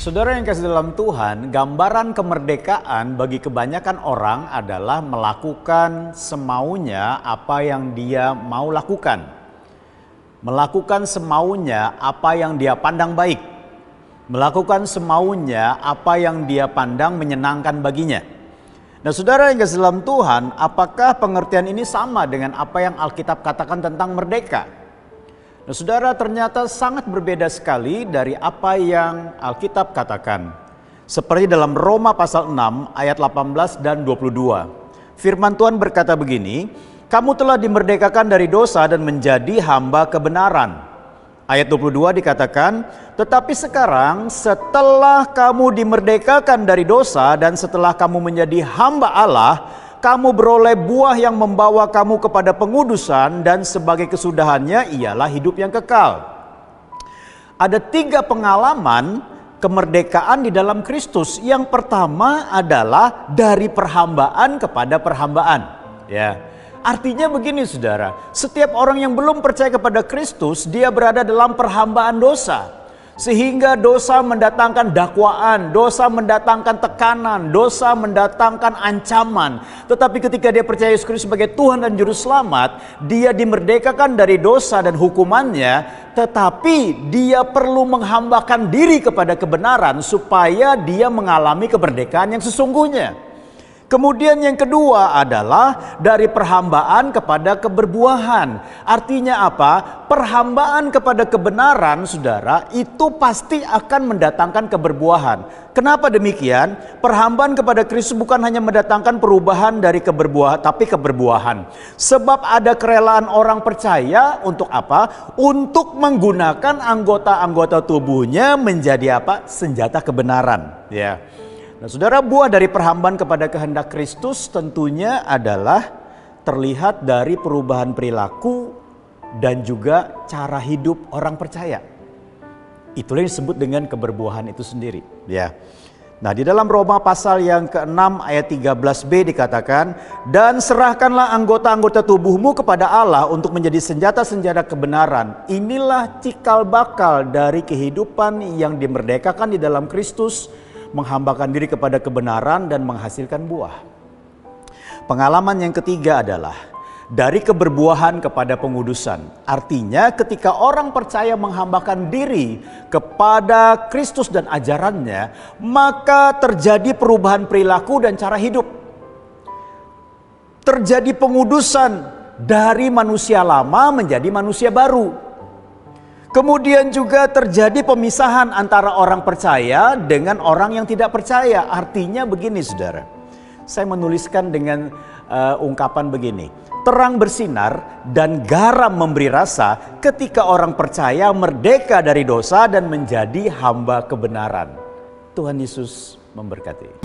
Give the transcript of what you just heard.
Saudara yang kasih dalam Tuhan, gambaran kemerdekaan bagi kebanyakan orang adalah melakukan semaunya apa yang dia mau lakukan. Melakukan semaunya apa yang dia pandang baik. Melakukan semaunya apa yang dia pandang menyenangkan baginya. Nah, saudara yang kasih dalam Tuhan, apakah pengertian ini sama dengan apa yang Alkitab katakan tentang merdeka? Nah, saudara, ternyata sangat berbeda sekali dari apa yang Alkitab katakan. Seperti dalam Roma pasal 6 ayat 18 dan 22. Firman Tuhan berkata begini, "Kamu telah dimerdekakan dari dosa dan menjadi hamba kebenaran." Ayat 22 dikatakan, "Tetapi sekarang setelah kamu dimerdekakan dari dosa dan setelah kamu menjadi hamba Allah, kamu beroleh buah yang membawa kamu kepada pengudusan dan sebagai kesudahannya ialah hidup yang kekal." Ada 3 pengalaman kemerdekaan di dalam Kristus. Yang pertama adalah dari perhambaan kepada perhambaan. Ya. Artinya begini saudara, setiap orang yang belum percaya kepada Kristus, dia berada dalam perhambaan dosa. Sehingga dosa mendatangkan dakwaan, dosa mendatangkan tekanan, dosa mendatangkan ancaman. Tetapi ketika dia percaya Yesus Kristus sebagai Tuhan dan Juru Selamat, dia dimerdekakan dari dosa dan hukumannya. Tetapi dia perlu menghambakan diri kepada kebenaran supaya dia mengalami kemerdekaan yang sesungguhnya. Kemudian yang kedua adalah dari perhambaan kepada keberbuahan. Artinya apa? Perhambaan kepada kebenaran, saudara, itu pasti akan mendatangkan keberbuahan. Kenapa demikian? Perhambaan kepada Kristus bukan hanya mendatangkan perubahan dari keberbuahan, tapi keberbuahan. Sebab ada kerelaan orang percaya untuk apa? Untuk menggunakan anggota-anggota tubuhnya menjadi apa? Senjata kebenaran. Ya. Nah, saudara, buah dari perhambaan kepada kehendak Kristus tentunya adalah terlihat dari perubahan perilaku dan juga cara hidup orang percaya. Itulah yang disebut dengan keberbuahan itu sendiri. Ya. Nah, di dalam Roma pasal yang ke-6 ayat 13b dikatakan, "Dan serahkanlah anggota-anggota tubuhmu kepada Allah untuk menjadi senjata-senjata kebenaran. Inilah cikal bakal dari kehidupan yang dimerdekakan di dalam Kristus, menghambakan diri kepada kebenaran dan menghasilkan buah." Pengalaman yang ketiga adalah dari keberbuahan kepada pengudusan. Artinya ketika orang percaya menghambakan diri kepada Kristus dan ajarannya, maka terjadi perubahan perilaku dan cara hidup. Terjadi pengudusan dari manusia lama menjadi manusia baru. Kemudian juga terjadi pemisahan antara orang percaya dengan orang yang tidak percaya. Artinya begini saudara, saya menuliskan dengan ungkapan begini. Terang bersinar dan garam memberi rasa ketika orang percaya merdeka dari dosa dan menjadi hamba kebenaran. Tuhan Yesus memberkati.